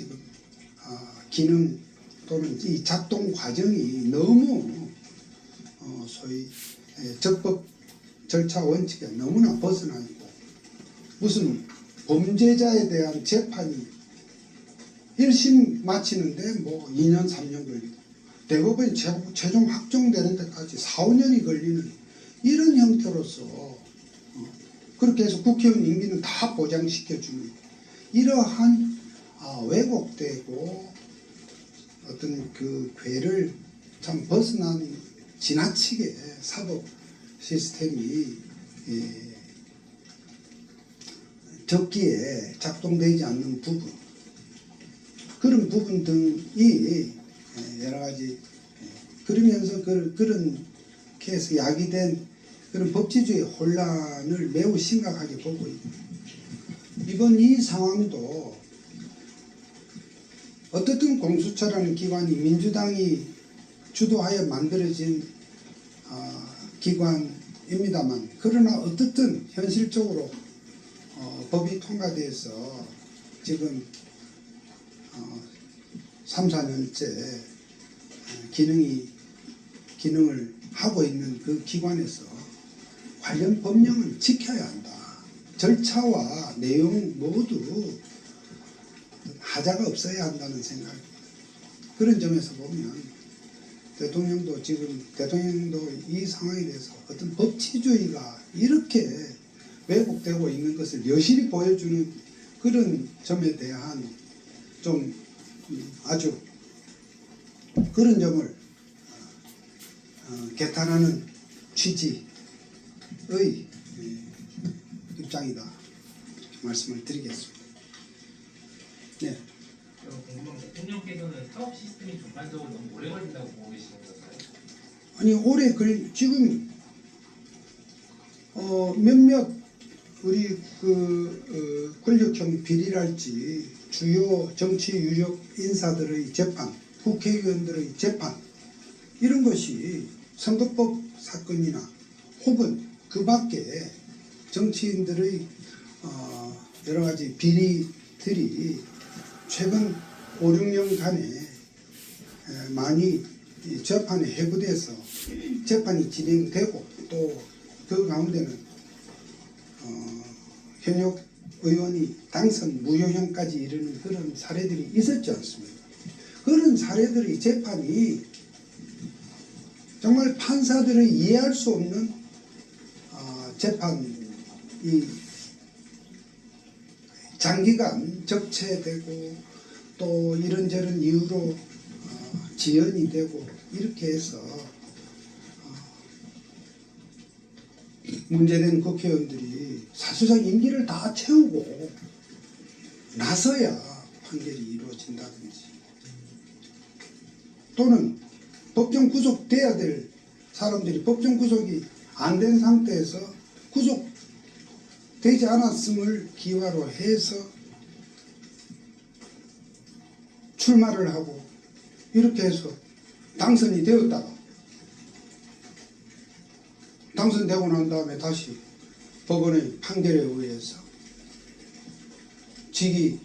지금 기능 또는 이 작동 과정이 너무 소위 적법 절차 원칙에 너무나 벗어나 있고, 무슨 범죄자에 대한 재판이 1심 마치는데 뭐 2년 3년 걸리고 대법원이 최종 확정되는 데까지 4, 5년이 걸리는 이런 형태로서 그렇게 해서 국회의원 임기는 다 보장시켜주는 이러한 왜곡되고 어떤 그 궤를 참 벗어난 지나치게 사법 시스템이 적기에 작동되지 않는 부분, 그런 부분 등이 여러 가지 그러면서 그렇게 해서 야기된 그런 법치주의 혼란을 매우 심각하게 보고 있습니다. 이번 이 상황도 어떻든 공수처라는 기관이 민주당이 주도하여 만들어진 기관입니다만, 그러나 어떻든 현실적으로 법이 통과돼서 지금 3, 4년째 기능을 하고 있는 그 기관에서 관련 법령을 지켜야 한다. 절차와 내용 모두 하자가 없어야 한다는 생각. 그런 점에서 보면 대통령도 이 상황에 대해서 어떤 법치주의가 이렇게 왜곡되고 있는 것을 여실히 보여주는 그런 점에 대한 좀 아주 그런 점을 개탄하는 취지의 입장이다 말씀을 드리겠습니다. 네. 궁금한 게, 대통령께서는 사업 시스템이 전반적으로 너무 오래 걸린다고 보고 계시는 건가요? 아니 올해 지금 몇몇 우리 권력형 비리랄지 주요 정치 유력 인사들의 재판, 국회의원들의 재판, 이런 것이 선거법 사건이나 혹은 그 밖에 정치인들의 여러 가지 비리들이 최근 5, 6년간에 많이 재판에 회부돼서 재판이 진행되고, 또 그 가운데는 현역 의원이 당선 무효형까지 이르는 그런 사례들이 있었지 않습니까? 그런 사례들의 재판이 정말 판사들의 이해할 수 없는 재판이 장기간 적체되고 또 이런저런 이유로 지연이 되고 이렇게 해서 문제된 국회의원들이 사실상 임기를 다 채우고 나서야 판결이 이루어진다든지, 또는 법정 구속돼야 될 사람들이 법정 구속이 안 된 상태에서 구속되지 않았음을 기화로 해서 출마를 하고 이렇게 해서 당선이 되었다가 당선되고 난 다음에 다시 법원의 판결에 의해서 직이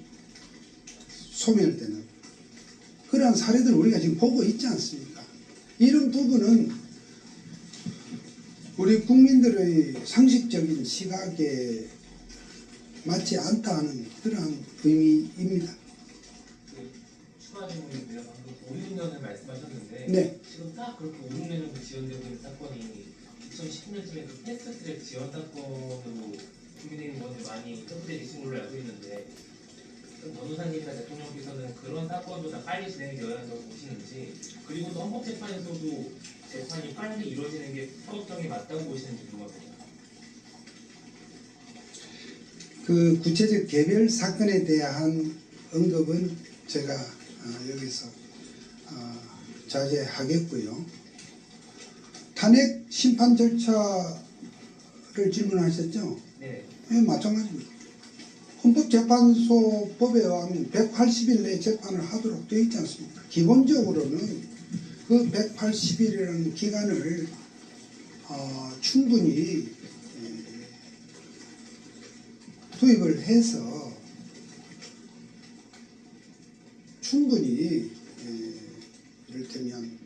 소멸되는 그러한 사례들을 우리가 지금 보고 있지 않습니까? 이런 부분은 우리 국민들의 상식적인 시각에 맞지 않다 하는 그러한 의미입니다. 추가 질문인데요. 방금 5, 6년을 말씀하셨는데, 네. 지금 딱 그렇게 5, 6년 정도 지연되고 있는 사건이 2010년쯤에 그 패스트트랙 지원 사건으로 국민의힘 의원들 많이 협의되어 계신 걸로 알고 있는데, 변호사님이나 대통령께서는 그런 사건도 다 빨리 진행되어야 한다고 보시는지, 그리고 또 헌법재판에서도 재판이 빨리 이루어지는 게 사법정이 맞다고 보시는지 궁금합니다. 그 구체적 개별 사건에 대한 언급은 제가 여기서 자제하겠고요. 탄핵 심판 절차를 질문하셨죠? 네. 네, 마찬가지입니다. 헌법재판소법에 의하면 180일 내에 재판을 하도록 되어 있지 않습니까? 기본적으로는 그 180일이라는 기간을 충분히 투입을 해서 충분히 이를테면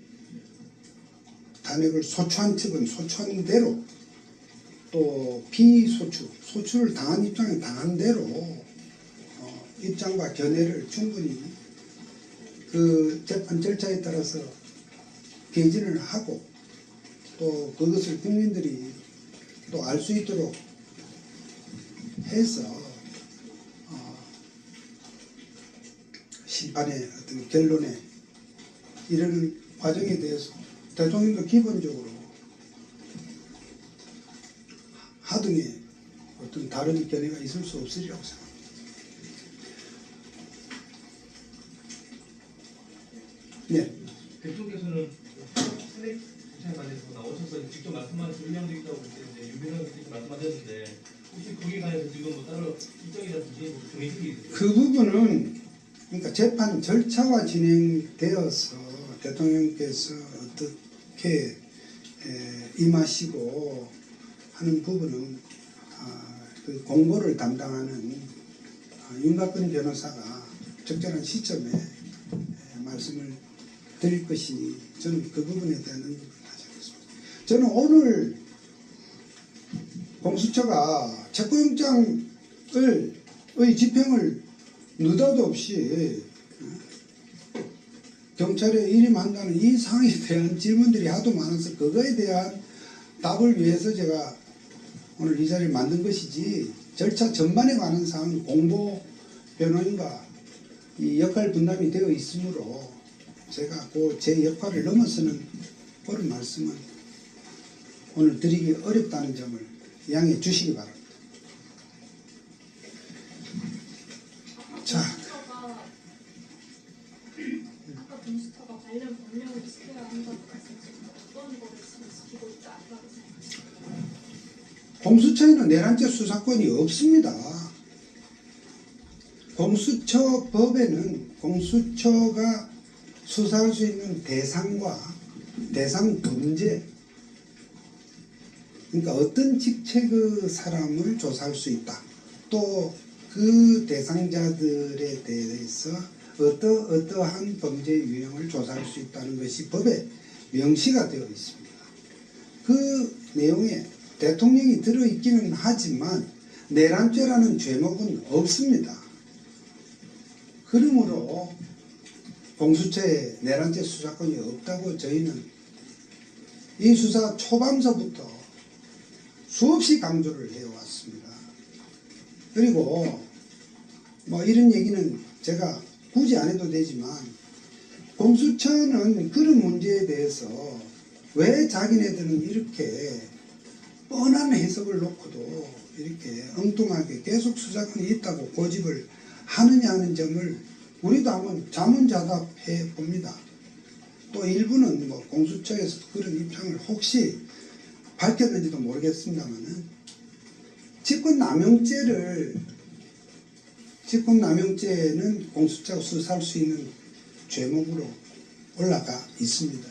탄핵을 소추한 측은 소추한 대로 또 소추를 당한 입장에 당한 대로 입장과 견해를 충분히 그 재판 절차에 따라서 개진을 하고 또 그것을 국민들이 또 알 수 있도록 해서 심판의 어떤 결론에 이르는 과정에 대해서 대통령도 기본적으로 하등의 어떤 다른 견해가 있을 수 없으리라고 생각합니다. 네. 대통령께서는 탄핵 수사에 관해서 나오셔서 직접 말씀하신 의향도 있다고 그랬는데 유명한 게 말씀하셨는데 혹시 거기에 관해서 지금 뭐 따로 일정이라든지 정해진 게 있으세요? 그 부분은 그러니까 재판 절차가 진행되어서 대통령께서 어떻게 임하시고 하는 부분은 그 공보를 담당하는 윤곽근 변호사가 적절한 시점에 말씀을 드릴 것이니 저는 그 부분에 대한 언급을 하지 않겠습니다. 저는 오늘 공수처가 체포영장의 집행을 느닷없이 경찰에 일임한다는 이 사항에 대한 질문들이 하도 많아서 그거에 대한 답을 위해서 제가 오늘 이 자리를 만든 것이지 절차 전반에 관한 사항은 공보 변호인과 이 역할 분담이 되어 있으므로 제가 그 제 역할을 넘어서는 그런 말씀은 오늘 드리기 어렵다는 점을 양해해 주시기 바랍니다. 자, 아까 공수처가 관련 법령을 지켜야 한다고 말씀하셨는데 어떤 거를 지금 지키고 있지 않다고 생각하십니까? 공수처에는 내란죄 수사권이 없습니다. 공수처법에는 공수처가 수사할 수 있는 대상과 대상 범죄, 그러니까 어떤 직책의 사람을 조사할 수 있다. 또 그 대상자들에 대해서 어떠한 범죄 유형을 조사할 수 있다는 것이 법에 명시가 되어 있습니다. 그 내용에 대통령이 들어있기는 하지만 내란죄라는 죄목은 없습니다. 그러므로 공수처에 내란죄 수사권이 없다고 저희는 이 수사 초반서부터 수없이 강조를 해왔습니다. 그리고 뭐 이런 얘기는 제가 굳이 안 해도 되지만 공수처는 그런 문제에 대해서 왜 자기네들은 이렇게 뻔한 해석을 놓고도 이렇게 엉뚱하게 계속 수사권이 있다고 고집을 하느냐 하는 점을 우리도 한번 자문자답해 봅니다. 또 일부는 뭐 공수처에서 그런 입장을 혹시 밝혔는지도 모르겠습니다만은 직권남용죄는 공수처가 수사할 수 있는 죄목으로 올라가 있습니다.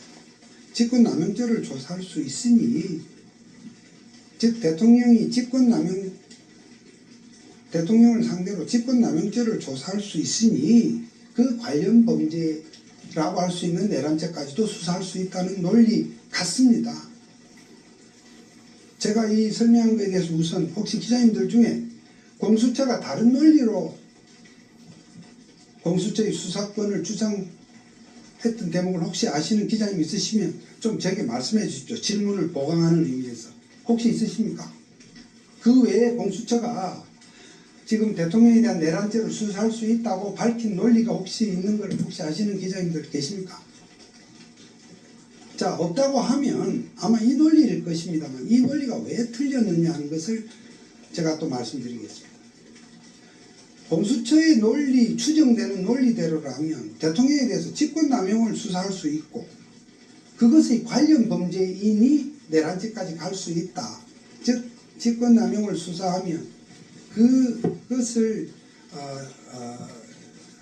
직권남용죄를 조사할 수 있으니 즉 대통령이 대통령을 상대로 직권남용죄를 조사할 수 있으니 그 관련 범죄라고 할 수 있는 내란죄까지도 수사할 수 있다는 논리 같습니다. 제가 이 설명한 것에 대해서 우선 혹시 기자님들 중에 공수처가 다른 논리로 공수처의 수사권을 주장했던 대목을 혹시 아시는 기자님 있으시면 좀 제게 말씀해 주십시오. 질문을 보강하는 의미에서. 혹시 있으십니까? 그 외에 공수처가 지금 대통령에 대한 내란죄를 수사할 수 있다고 밝힌 논리가 혹시 있는 걸 혹시 아시는 기자님들 계십니까? 자, 없다고 하면 아마 이 논리일 것입니다만 이 논리가 왜 틀렸느냐 하는 것을 제가 또 말씀드리겠습니다. 공수처의 논리, 추정되는 논리대로라면 대통령에 대해서 직권남용을 수사할 수 있고 그것의 관련 범죄인이 내란죄까지 갈 수 있다. 즉 직권남용을 수사하면 그것을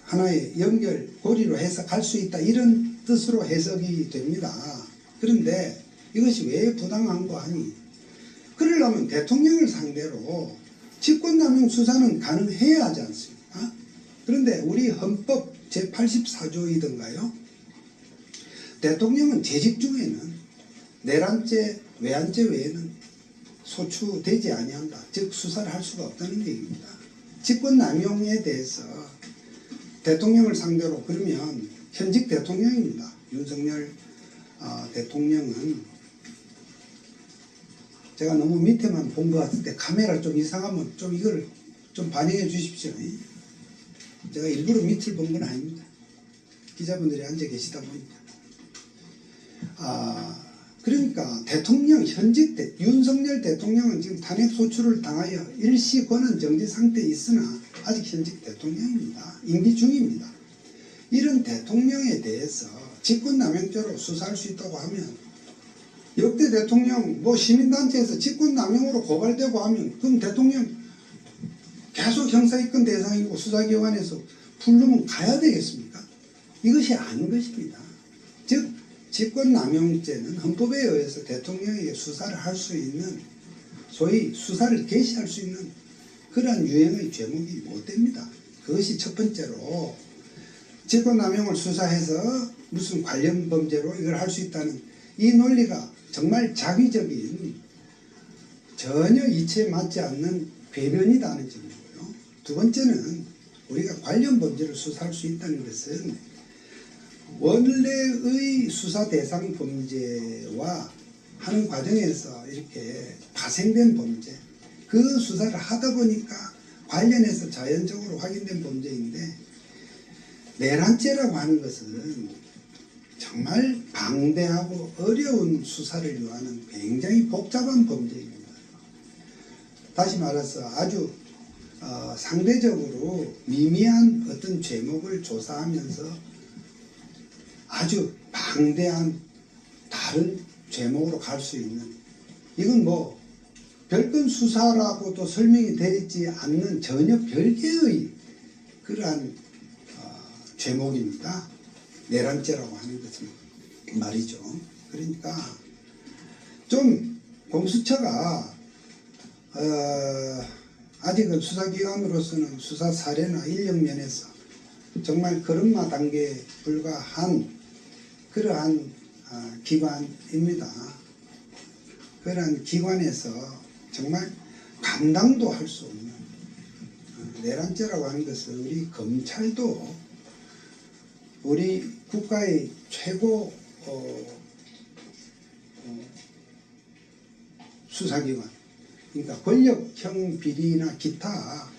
하나의 연결, 고리로 해서 갈 수 있다. 이런 뜻으로 해석이 됩니다. 그런데 이것이 왜 부당한가 하니 그러려면 대통령을 상대로 직권남용 수사는 가능해야 하지 않습니까? 그런데 우리 헌법 제84조이던가요? 대통령은 재직 중에는 내란죄, 외환죄 외에는 소추되지 아니한다. 즉 수사를 할 수가 없다는 얘기입니다. 직권남용에 대해서 대통령을 상대로 그러면 현직 대통령입니다. 윤석열 대통령은 제가 너무 밑에만 본 것 같은데 카메라 좀 이상하면 좀 이걸 좀 반영해 주십시오. 제가 일부러 밑을 본 건 아닙니다. 기자분들이 앉아 계시다 보니까. 그러니까 대통령 현직 윤석열 대통령은 지금 탄핵 소추를 당하여 일시 권한 정지 상태에 있으나 아직 현직 대통령입니다. 임기 중입니다. 이런 대통령에 대해서 직권남용죄로 수사할 수 있다고 하면 역대 대통령 뭐 시민단체에서 직권남용으로 고발되고 하면 그럼 대통령 계속 형사입건 대상이고 수사기관에서 부르면 가야 되겠습니까? 이것이 아닌 것입니다. 즉 직권남용죄는 헌법에 의해서 대통령에게 수사를 할 수 있는 소위 수사를 개시할 수 있는 그러한 유형의 죄목이 못 됩니다. 그것이 첫 번째로 직권남용을 수사해서 무슨 관련 범죄로 이걸 할 수 있다는 이 논리가 정말 자기적인 전혀 이치에 맞지 않는 궤변이다는 점이고요. 두 번째는 우리가 관련 범죄를 수사할 수 있다는 것은 원래의 수사 대상 범죄와 하는 과정에서 이렇게 파생된 범죄 그 수사를 하다 보니까 관련해서 자연적으로 확인된 범죄인데 내란죄라고 하는 것은 정말 방대하고 어려운 수사를 요하는 굉장히 복잡한 범죄입니다. 다시 말해서 아주 상대적으로 미미한 어떤 죄목을 조사하면서 아주 방대한 다른 죄목으로 갈 수 있는 이건 뭐 별건 수사라고도 설명이 되지 않는 전혀 별개의 그러한 죄목입니다. 내란죄라고 하는 것은 말이죠. 그러니까 좀 공수처가 아직은 수사기관으로서는 수사 사례나 인력 면에서 정말 걸음마 단계에 불과한 그러한 기관입니다. 그러한 기관에서 정말 감당도 할 수 없는 내란죄라고 하는 것은 우리 검찰도 우리 국가의 최고 수사기관 그러니까 권력형 비리나 기타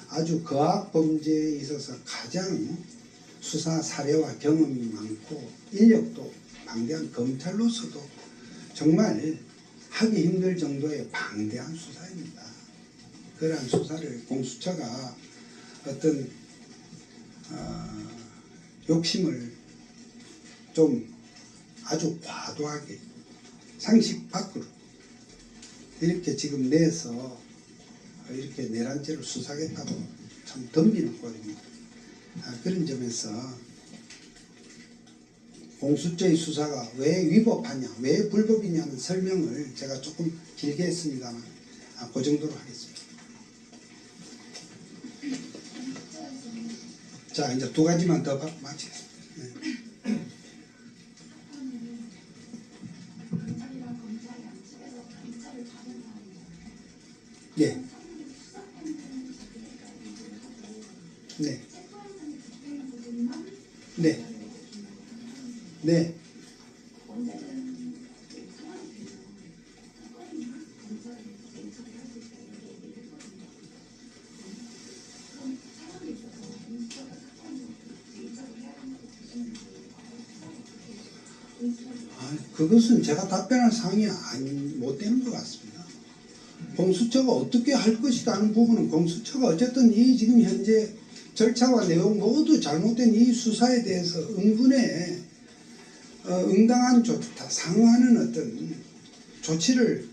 아주 거악 범죄에 있어서 가장 수사 사례와 경험이 많고 인력도 방대한 검찰로서도 정말 하기 힘들 정도의 방대한 수사입니다. 그러한 수사를 공수처가 어떤 욕심을 좀 아주 과도하게 상식 밖으로 이렇게 지금 내서 이렇게 내란죄를 수사하겠다고 참 덤비는 꼴입니다. 그런 점에서 공수처의 수사가 왜 위법하냐, 왜 불법이냐는 설명을 제가 조금 길게 했습니다만 그 정도로 하겠습니다. 자, 이제 두 가지만 더 마치겠습니다. 네. 네. 네. 네. 그것은 제가 답변할 사항이 못 되는 것 같습니다. 공수처가 어떻게 할 것이다 하는 부분은 공수처가 어쨌든 이 지금 현재 절차와 내용 모두 잘못된 이 수사에 대해서 응분에 응당한 상응하는 어떤 조치를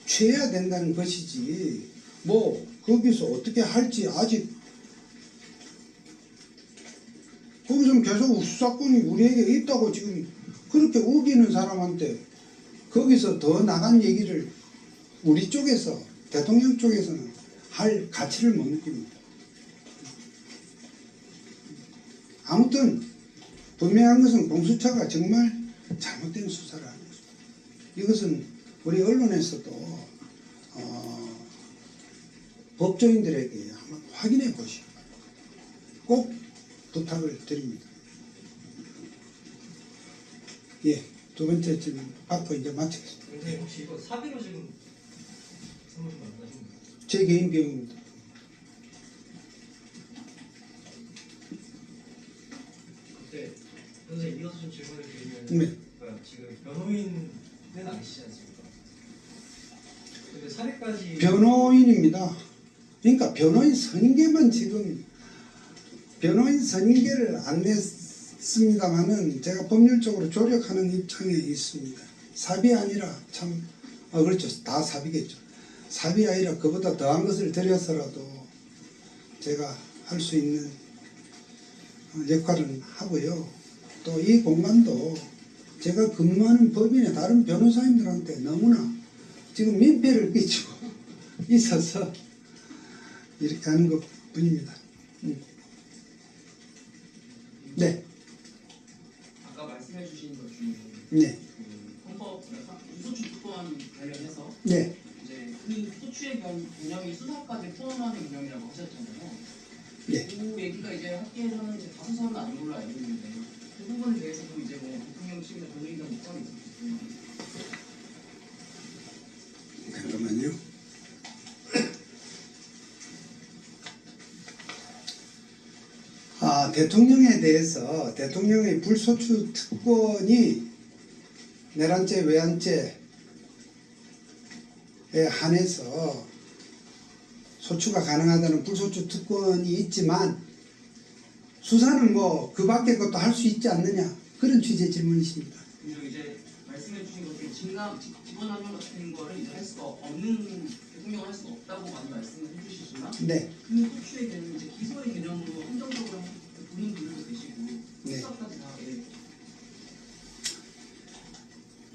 취해야 된다는 것이지 뭐 거기서 어떻게 할지 아직 거기서는 계속 수사권이 우리에게 있다고 지금 그렇게 우기는 사람한테 거기서 더 나간 얘기를 우리 쪽에서 대통령 쪽에서는 할 가치를 못 느낍니다. 아무튼 분명한 것은 공수처가 정말 잘못된 수사를 하는 것입니다. 이것은 우리 언론에서도 법조인들에게 한번 확인해 보시기 바랍니다. 꼭 부탁을 드립니다. 예, 두 번째 질문 받고 이제 마치겠습니다. 선생님 혹시 이거 사비로 지금 사무실 만나신 거예요? 제 개인 비용입니다. 그때 선생님 이어서 좀 질문을 드리면 네. 지금 변호인은 아니시지 않습니까? 근데 사례까지 변호인입니다. 그러니까 변호인 선임계만 지금 변호인 선임계를 안 냈습니다만은 제가 법률적으로 조력하는 입장에 있습니다. 삽이 아니라 참 그렇죠. 다 삽이겠죠. 삽이 아니라 그보다 더한 것을 들여서라도 제가 할 수 있는 역할은 하고요. 또 이 공간도 제가 근무하는 법인의 다른 변호사님들한테 너무나 지금 민폐를 끼치고 있어서 이렇게 하는 것 뿐입니다. 네. 아까 말씀해주신 것 중에 네. 그 헌법 유소추 특권 관련해서 네. 이제 그 소추의 개념이 수사까지 포함하는 개념이라고 하셨잖아요. 네. 그 얘기가 이제 학계에서는 이제 다수설은 아닌 걸로 알고 있는데 그 부분에 대해서도 이제 뭐 대통령 측이나 변호인단 목소리 있었거든요. 잠깐만요. 대통령에 대해서 대통령의 불소추 특권이 내란죄, 외환죄에 한해서 소추가 가능하다는 불소추 특권이 있지만 수사는 뭐 그 밖의 것도 할 수 있지 않느냐 그런 취지의 질문이십니다. 그리고 이제 말씀해주신 것처럼 직권남용 같은 거를 이제 할 수가 없는 대통령을 할 수가 없다고 많이 말씀을 해주시지만 네. 그 소추의 개념 이제 기소의 개념으로 한정적으로 보는 분들도 계시고 네. 수사까지 다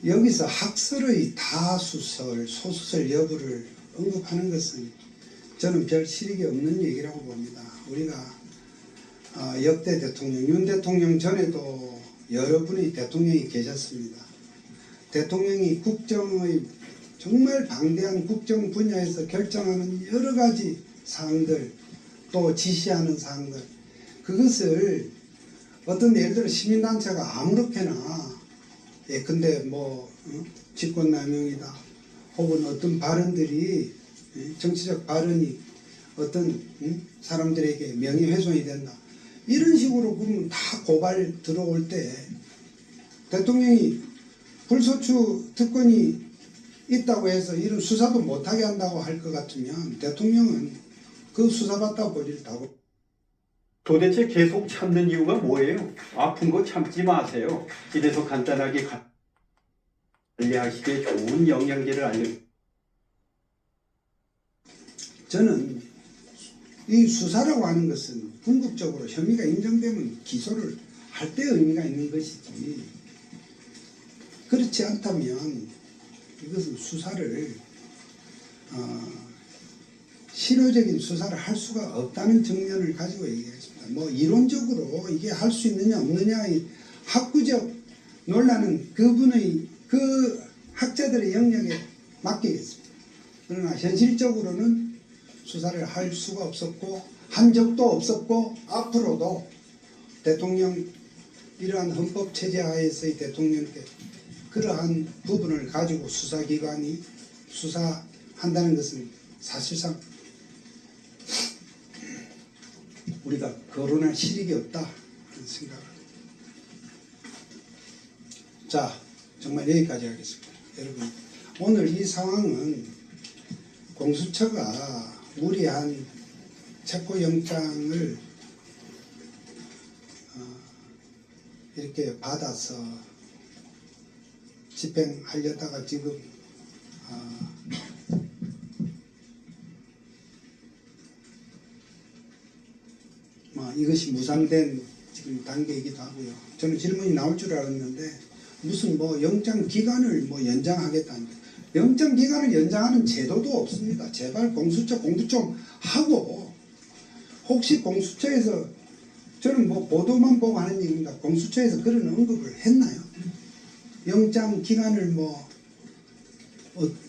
여기서 학설의 다수설, 소수설 여부를 언급하는 것은 저는 별 실익이 없는 얘기라고 봅니다. 우리가 역대 대통령, 윤 대통령 전에도 여러 분의 대통령이 계셨습니다. 대통령이 국정의 정말 방대한 국정 분야에서 결정하는 여러 가지 사항들, 또 지시하는 사항들, 그것을 어떤 예를 들어 시민단체가 아무렇게나 근데 뭐 직권남용이다 혹은 어떤 발언들이 정치적 발언이 어떤 사람들에게 명예훼손이 된다 이런 식으로 그러면 다 고발 들어올 때 대통령이 불소추 특권이 있다고 해서 이런 수사도 못하게 한다고 할 것 같으면 대통령은 그 수사받다 보질 다고. 도대체 계속 참는 이유가 뭐예요? 아픈 거 참지 마세요. 집에서 간단하게 관리하시기에 좋은 영양제를 저는 이 수사라고 하는 것은 궁극적으로 혐의가 인정되면 기소를 할 때 의미가 있는 것이지 그렇지 않다면 이것은 수사를 실효적인 수사를 할 수가 없다는 측면을 가지고 얘기했습니다. 뭐 이론적으로 이게 할 수 있느냐 없느냐의 학구적 논란은 그분의 그 학자들의 영역에 맡기겠습니다. 그러나 현실적으로는 수사를 할 수가 없었고 한 적도 없었고 앞으로도 대통령 이러한 헌법 체제 하에서의 대통령께 그러한 부분을 가지고 수사기관이 수사한다는 것은 사실상 우리가 거론할 실익이 없다 하는 생각을 합니다. 자, 정말 여기까지 하겠습니다. 여러분, 오늘 이 상황은 공수처가 무리한 체포영장을 이렇게 받아서 집행하려다가 지금 이것이 무산된 지금 단계이기도 하고요. 저는 질문이 나올 줄 알았는데 무슨 뭐 영장 기간을 뭐 연장하겠다는 영장 기간을 연장하는 제도도 없습니다. 제발 공수처 공부 좀 하고 혹시 공수처에서 저는 뭐 보도만 보고 하는 얘기입니다. 공수처에서 그런 언급을 했나요? 영장 기간을 뭐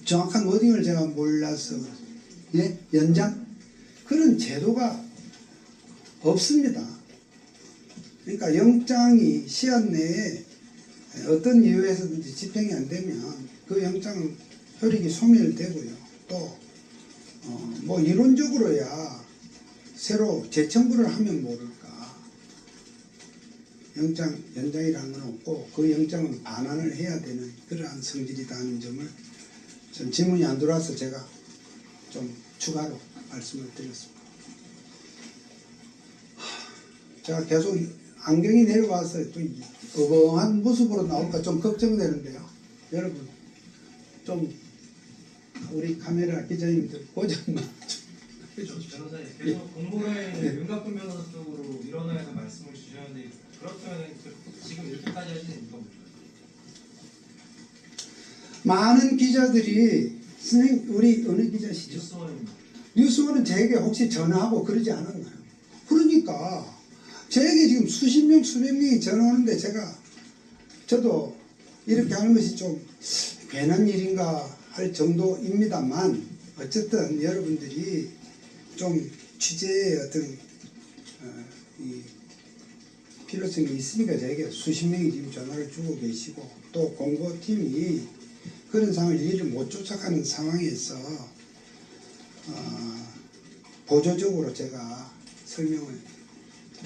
정확한 워딩을 제가 몰라서 예? 연장? 그런 제도가 없습니다. 그러니까 영장이 시한 내에 어떤 이유에서든지 집행이 안 되면 그 영장은 효력이 소멸되고요. 또 뭐 이론적으로야 새로 재청구를 하면 모를까 영장 연장이라는 건 없고 그 영장은 반환을 해야 되는 그러한 성질이다 하는 점을 전 질문이 안 들어와서 제가 좀 추가로 말씀을 드렸습니다. 제가 계속 안경이 내려와서 또 어벙한 모습으로 나올까 좀 걱정되는데요. 여러분 좀 우리 카메라 기자님들 고정만 좀 해주십시오. 변호사님 계속 공보라인을 윤갑근 변호사 쪽으로 일어나서 말씀을 주셨는데 그렇다면 지금 이렇게까지 하시는 이유가 뭘까요? 많은 기자들이 선생님 우리 어느 기자시죠? 뉴스원입니다. 뉴스원은 제게 혹시 전화하고 그러지 않았나요? 그러니까 저에게 지금 수십 명 수백 명이 전화 오는데 저도 이렇게 하는 것이 좀 괜한 일인가 할 정도입니다만 어쨌든 여러분들이 좀 취재의 어떤 이 필요성이 있으니까 저에게 수십 명이 지금 전화를 주고 계시고 또 공보팀이 그런 상황을 일을 못 쫓아가는 상황에서 보조적으로 제가 설명을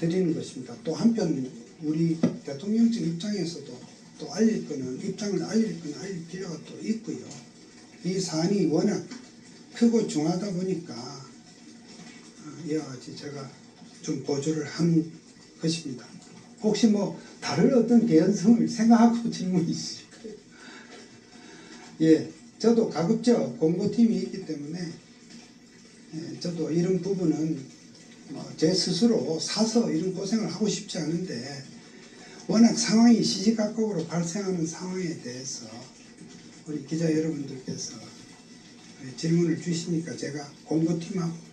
드리는 것입니다. 또 한편 우리 대통령 측 입장에서도 또 알릴 거는 입장을 알릴 필요가 또 있고요. 이 사안이 워낙 크고 중하다 보니까 이와 같이 제가 좀 보조를 한 것입니다. 혹시 뭐 다른 어떤 개연성을 생각하고 질문이 있을까요? 예, 저도 가급적 공보팀이 있기 때문에 저도 이런 부분은 제 스스로 사서 이런 고생을 하고 싶지 않은데 워낙 상황이 시시각각으로 발생하는 상황에 대해서 우리 기자 여러분들께서 질문을 주시니까 제가 공보팀하고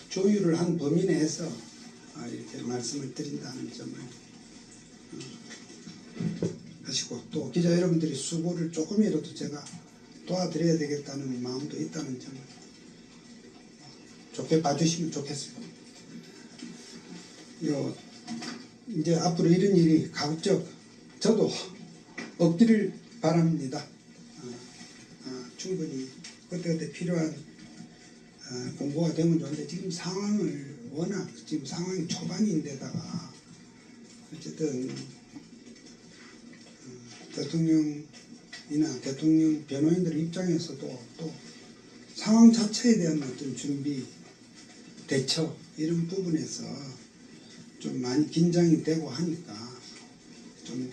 조율을 한 범위 내에서 이렇게 말씀을 드린다는 점을 하시고 또 기자 여러분들이 수고를 조금이라도 제가 도와드려야 되겠다는 마음도 있다는 점을 좋게 봐주시면 좋겠습니다. 이제 앞으로 이런 일이 가급적 저도 없기를 바랍니다. 충분히 그때그때 필요한 공부가 되면 좋은데 지금 상황을 워낙 지금 상황이 초반인데다가 어쨌든 대통령이나 대통령 변호인들 입장에서도 또 상황 자체에 대한 어떤 준비, 대처 이런 부분에서 좀 많이 긴장이 되고 하니까 좀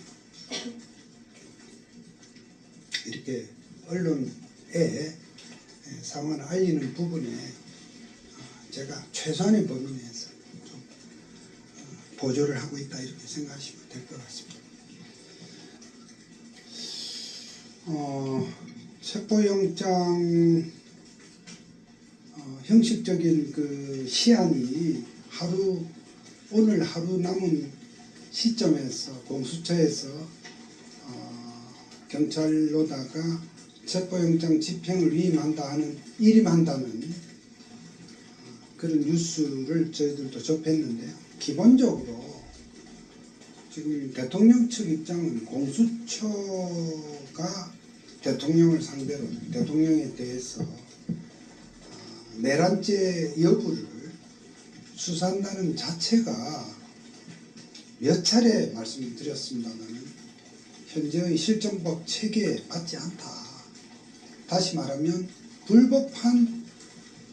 이렇게 언론에 상황을 알리는 부분에 제가 최소한의 범위 내에서 좀 보조를 하고 있다 이렇게 생각하시면 될 것 같습니다. 체포영장 형식적인 그 시한이 오늘 하루 남은 시점에서 공수처에서 경찰로다가 체포영장 집행을 일임한다는 그런 뉴스를 저희들도 접했는데요. 기본적으로 지금 대통령 측 입장은 공수처가 대통령을 상대로 대통령에 대해서 내란죄 여부를 수사한다는 자체가 몇 차례 말씀을 드렸습니다만 현재의 실정법 체계에 맞지 않다. 다시 말하면 불법한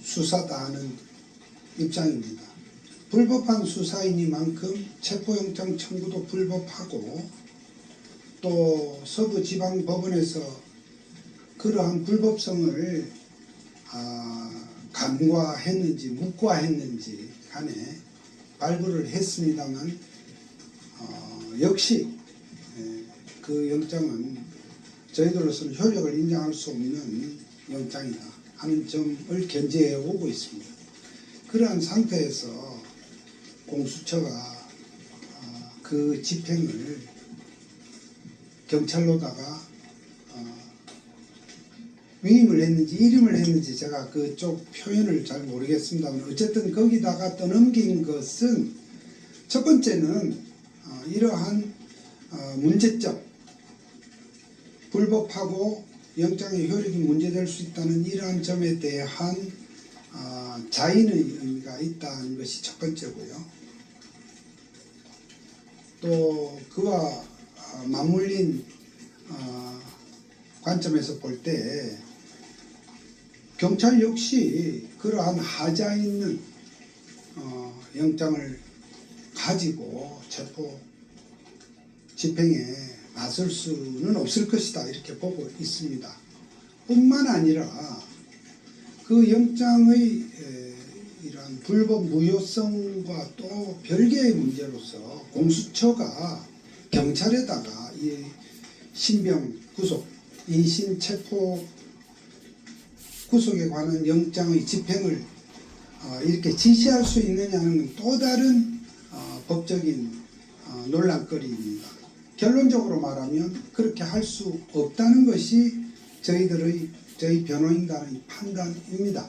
수사다는 입장입니다. 불법한 수사이니만큼 체포영장 청구도 불법하고 또 서부지방법원에서 그러한 불법성을 간과했는지 묵과했는지 간에 발부를 했습니다만 역시 그 영장은 저희들로서는 효력을 인정할 수 없는 영장이다 하는 점을 견지해 오고 있습니다. 그러한 상태에서 공수처가 그 집행을 경찰로다가 위임을 했는지 일임을 했는지 제가 그쪽 표현을 잘 모르겠습니다만 어쨌든 거기다가 떠넘긴 것은 첫 번째는 이러한 문제점, 불법하고 영장의 효력이 문제될 수 있다는 이러한 점에 대한 자인의 의미가 있다는 것이 첫 번째고요. 또 그와 맞물린 관점에서 볼 때 경찰 역시 그러한 하자 있는 영장을 가지고 체포 집행에 나설 수는 없을 것이다 이렇게 보고 있습니다. 뿐만 아니라 그 영장의 이러한 불법 무효성과 또 별개의 문제로서 공수처가 경찰에다가 이 신병 구속, 인신 체포 구속에 관한 영장의 집행을 이렇게 지시할 수 있느냐는 또 다른 법적인 논란거리입니다. 결론적으로 말하면 그렇게 할 수 없다는 것이 저희 변호인단의 판단입니다.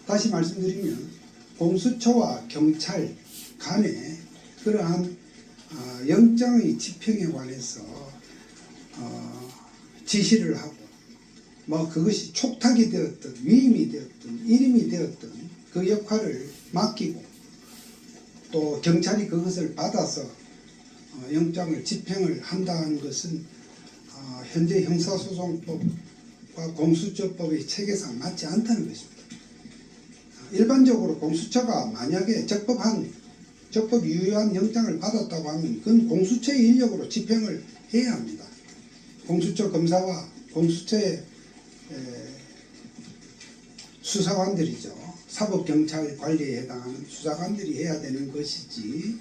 다시 말씀드리면 공수처와 경찰 간에 그러한 영장의 집행에 관해서 지시를 하고 뭐 그것이 촉탁이 되었든 위임이 되었든 일임이 되었든 그 역할을 맡기고 또 경찰이 그것을 받아서 영장을 집행을 한다는 것은 현재 형사소송법과 공수처법의 체계상 맞지 않다는 것입니다. 일반적으로 공수처가 만약에 적법 유효한 영장을 받았다고 하면 그건 관수처의 인력으로 집행을 해야 합니다. 공수처 검사와 공수처의 수사관들이죠. 사법경찰 관리에 해당하는 수사관들이 해야 되는 것이지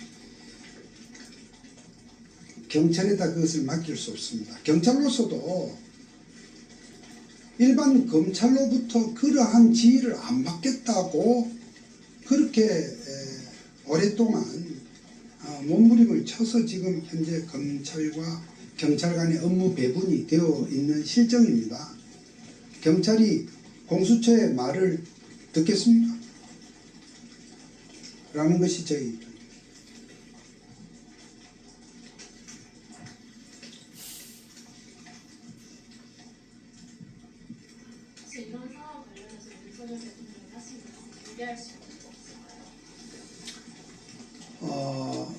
경찰에다 그것을 맡길 수 없습니다. 경찰로서도 일반 검찰로부터 그러한 지휘를 안 받겠다고 그렇게 오랫동안 몸부림을 쳐서 지금 현재 검찰과 경찰 간의 업무 배분이 되어 있는 실정입니다. 경찰이 공수처의 말을 듣겠습니까? 라는 것이 저희 입장입니다. 혹시 이런 상황 관련해서 윤석열 대통령이 하신 말씀 기대할 수 있는 거 없을까요?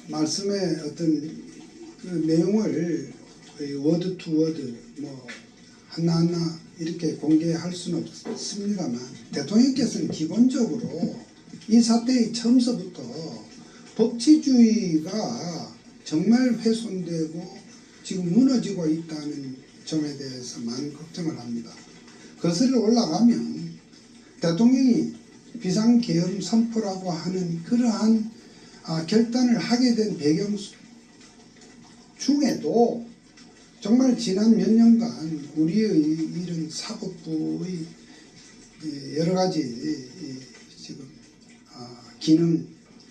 말씀의 어떤 그 내용을 워드 투 워드 뭐 하나하나 이렇게 공개할 수는 없습니다만 대통령께서는 기본적으로 이 사태의 처음서부터 법치주의가 정말 훼손되고 지금 무너지고 있다는 점에 대해서 많은 걱정을 합니다. 거슬러 올라가면 대통령이 비상계엄 선포라고 하는 그러한 결단을 하게 된 배경 중에도 정말 지난 몇 년간 우리의 이런 사법부의 여러 가지 지금 기능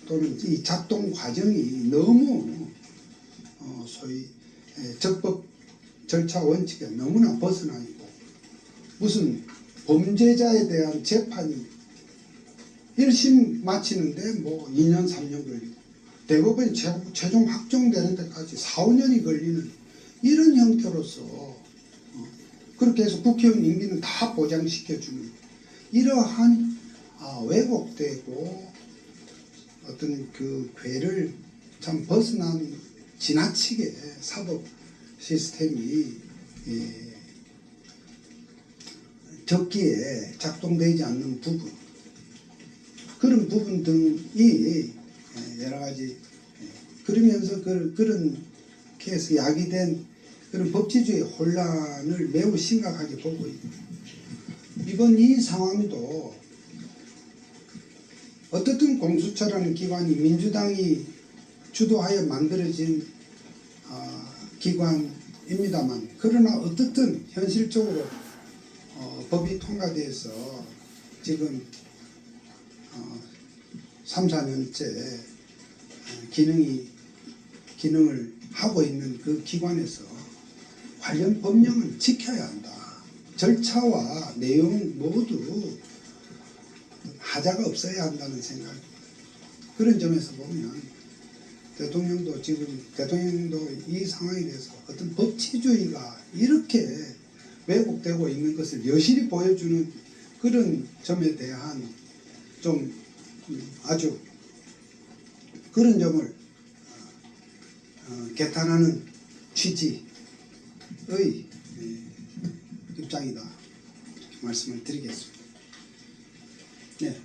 또는 이 작동 과정이 너무 소위 적법 절차 원칙에 너무나 벗어나 있고 무슨 범죄자에 대한 재판이 1심 마치는데 뭐 2년 3년 걸리고 대법원이 최종 확정되는 데까지 4, 5년이 걸리는 이런 형태로서 그렇게 해서 국회의원 임기는 다 보장시켜주는 이러한 왜곡되고 어떤 그 궤를 참 벗어난 지나치게 사법 시스템이 적기에 작동되지 않는 부분 그런 부분 등이 여러 가지 그러면서 그런 케이스 야기된 그런 법치주의 혼란을 매우 심각하게 보고 있습니다. 이번 이 상황도 어떻든 공수처라는 기관이 민주당이 주도하여 만들어진 기관입니다만 그러나 어떻든 현실적으로 법이 통과돼서 지금 3, 4년째 기능을 하고 있는 그 기관에서 관련 법령을 지켜야 한다. 절차와 내용 모두 하자가 없어야 한다는 생각. 그런 점에서 보면 대통령도 이 상황에 대해서 어떤 법치주의가 이렇게 왜곡되고 있는 것을 여실히 보여주는 그런 점에 대한 좀 아주 그런 점을 개탄하는 취지의 입장이다. 이렇게 말씀을 드리겠습니다. 네.